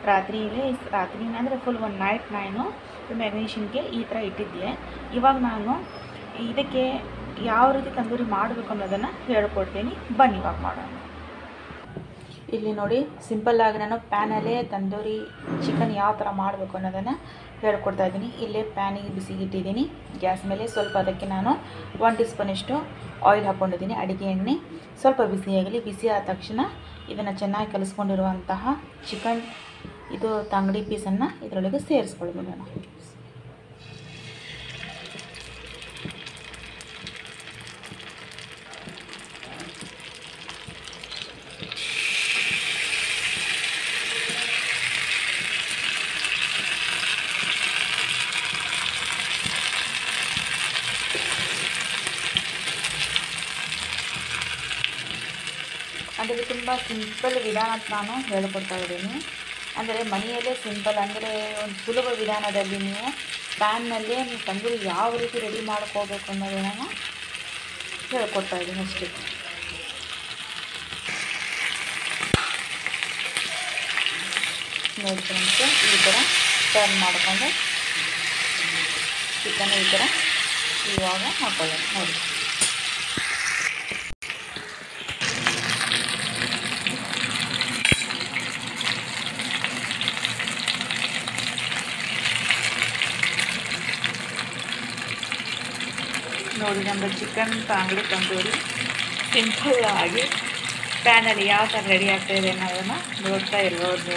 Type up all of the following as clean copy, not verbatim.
ರಾತ್ರಿನೇ ಅಂದರೆ ಫುಲ್ ಒಂದು ನೈಟ್ ನಾನು ಮ್ಯಾಗ್ನೇಷನ್ಗೆ ಈ ಥರ ಇಟ್ಟಿದ್ದೆ. ಇವಾಗ ನಾನು ಇದಕ್ಕೆ ಯಾವ ರೀತಿ ತಂದೂರಿ ಮಾಡಬೇಕು ಅನ್ನೋದನ್ನು ಹೇಳ್ಕೊಡ್ತೀನಿ. ಬನ್ನಿ ಇವಾಗ ಮಾಡೋಣ. ಇಲ್ಲಿ ನೋಡಿ, ಸಿಂಪಲ್ಲಾಗಿ ನಾನು ಪ್ಯಾನಲ್ಲೇ ತಂದೂರಿ ಚಿಕನ್ ಯಾವ ಥರ ಮಾಡಬೇಕು ಅನ್ನೋದನ್ನು ಹೇಳ್ಕೊಡ್ತಾ ಇದ್ದೀನಿ. ಇಲ್ಲೇ ಪ್ಯಾನಿಗೆ ಬಿಸಿಗೆ ಇಟ್ಟಿದ್ದೀನಿ ಗ್ಯಾಸ್ ಮೇಲೆ. ಸ್ವಲ್ಪ ಅದಕ್ಕೆ ನಾನು 1 ಟೀ ಸ್ಪೂನಷ್ಟು ಆಯಿಲ್ ಹಾಕ್ಕೊಂಡಿದ್ದೀನಿ, ಅಡುಗೆ ಎಣ್ಣೆ. ಸ್ವಲ್ಪ ಬಿಸಿಯಾಗಲಿ. ಬಿಸಿ ಆದ ತಕ್ಷಣ ಇದನ್ನು ಚೆನ್ನಾಗಿ ಕಲಿಸ್ಕೊಂಡಿರುವಂತಹ ಚಿಕನ್ ಇದು ತಂಗಡಿ ಪೀಸನ್ನು ಇದರೊಳಗೆ ಸೇರಿಸ್ಕೊಳ್ಬಿಡೋಣ. ಅಂದರೆ ತುಂಬ ಸಿಂಪಲ್ ವಿಧಾನ ನಾನು ಹೇಳ್ಕೊಡ್ತಾ ಇದ್ದೀನಿ. ಅಂದರೆ ಮನೆಯಲ್ಲೇ ಸಿಂಪಲ್, ಅಂದರೆ ಒಂದು ಸುಲಭ ವಿಧಾನದಲ್ಲಿ ನೀವು ಪ್ಯಾನ್ನಲ್ಲೇ ನೀವು ತಂದೂರಿ ಯಾವ ರೀತಿ ರೆಡಿ ಮಾಡ್ಕೋಬೇಕು ಅನ್ನೋದನ್ನು ಹೇಳ್ಕೊಡ್ತಾ ಇದ್ದೀನಿ ಅಷ್ಟೇ. ನೋಡಿ ಫ್ರೆಂಡ್ಸ್, ಈ ಥರ ಟರ್ನ್ ಮಾಡಿಕೊಂಡು ಚಿಕನ್ ಈ ಥರ ಇವಾಗ ಹಾಕೊಳ್ಳೋಣ. ನೋಡಿ, ನಮ್ಮದು ಚಿಕನ್ ತಂಗಡಿ ತಂದೂರಿ ಸಿಂಪಲ್ಲಾಗಿ ಪ್ಯಾನಲ್ಲಿ ಯಾವ ಥರ ರೆಡಿ ಆಗ್ತಾಯಿದೆ ಅನ್ನೋದನ್ನು ನೋಡ್ತಾ ಇರ್ಬೋದು.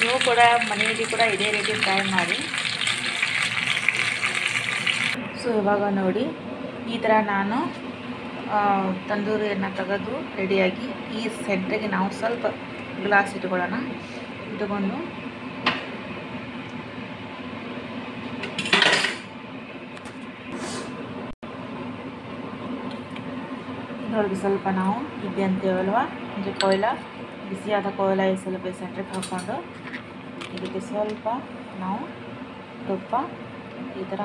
ನೀವು ಕೂಡ ಮನೆಯಲ್ಲಿ ಕೂಡ ಇದೇ ರೀತಿ ಟ್ರೈ ಮಾಡಿ. ಸೊ ಇವಾಗ ನೋಡಿ, ಈ ಥರ ನಾನು ತಂದೂರಿಯನ್ನು ತೆಗೆದು ರೆಡಿಯಾಗಿ ಈ ಸೆಂಟ್ರಿಗೆ ನಾವು ಸ್ವಲ್ಪ ಗ್ಲಾಸ್ ಇಟ್ಕೊಳ್ಳೋಣ. ಇಟ್ಕೊಂಡು ನೋಡಿ, ಸ್ವಲ್ಪ ನಾವು ಇದೆ ಅಂತೇವಲ್ವ, ಅಂದರೆ ಕೊಯ್ಲ, ಬಿಸಿಯಾದ ಕೊಯ್ಲ ಈ ಸ್ವಲ್ಪ ಸೆಂಟ್ರಿಗೆ ಹಾಕ್ಕೊಂಡು ಇದಕ್ಕೆ ಸ್ವಲ್ಪ ನಾವು ತುಪ್ಪ ಈ ಥರ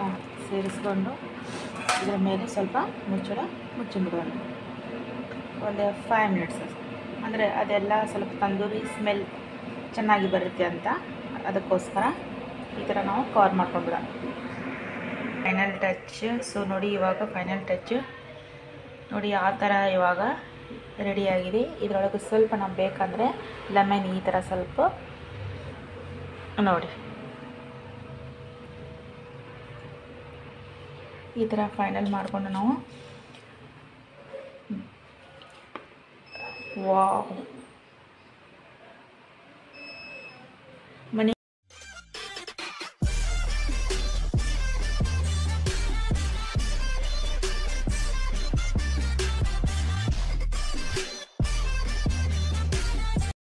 ಸೇರಿಸ್ಕೊಂಡು ಇದರ ಮೇಲೆ ಸ್ವಲ್ಪ ಮುಚ್ಚಿಬಿಡೋಣ. ಒಂದು 5 ಮಿನಿಟ್ಸ್. ಅಂದರೆ ಅದೆಲ್ಲ ಸ್ವಲ್ಪ ತಂದೂರಿ ಸ್ಮೆಲ್ ಚೆನ್ನಾಗಿ ಬರುತ್ತೆ ಅಂತ, ಅದಕ್ಕೋಸ್ಕರ ಈ ಥರ ನಾವು ಕವರ್ ಮಾಡ್ಕೊಂಡ್ಬಿಡೋಣ. Final touch. ಸೊ ನೋಡಿ, ಇವಾಗ ಫೈನಲ್ ಟಚ್ ನೋಡಿ, ಆ ಥರ ಇವಾಗ ರೆಡಿಯಾಗಿದೆ. ಇದರೊಳಗೆ ಸ್ವಲ್ಪ ನಮ್ಗೆ ಬೇಕಂದರೆ ಲೆಮನ್ ಈ ಥರ ಸ್ವಲ್ಪ ನೋಡಿ, ಈ ಥರ ಫೈನಲ್ ಮಾಡಿಕೊಂಡು ನಾವು ವಾವ್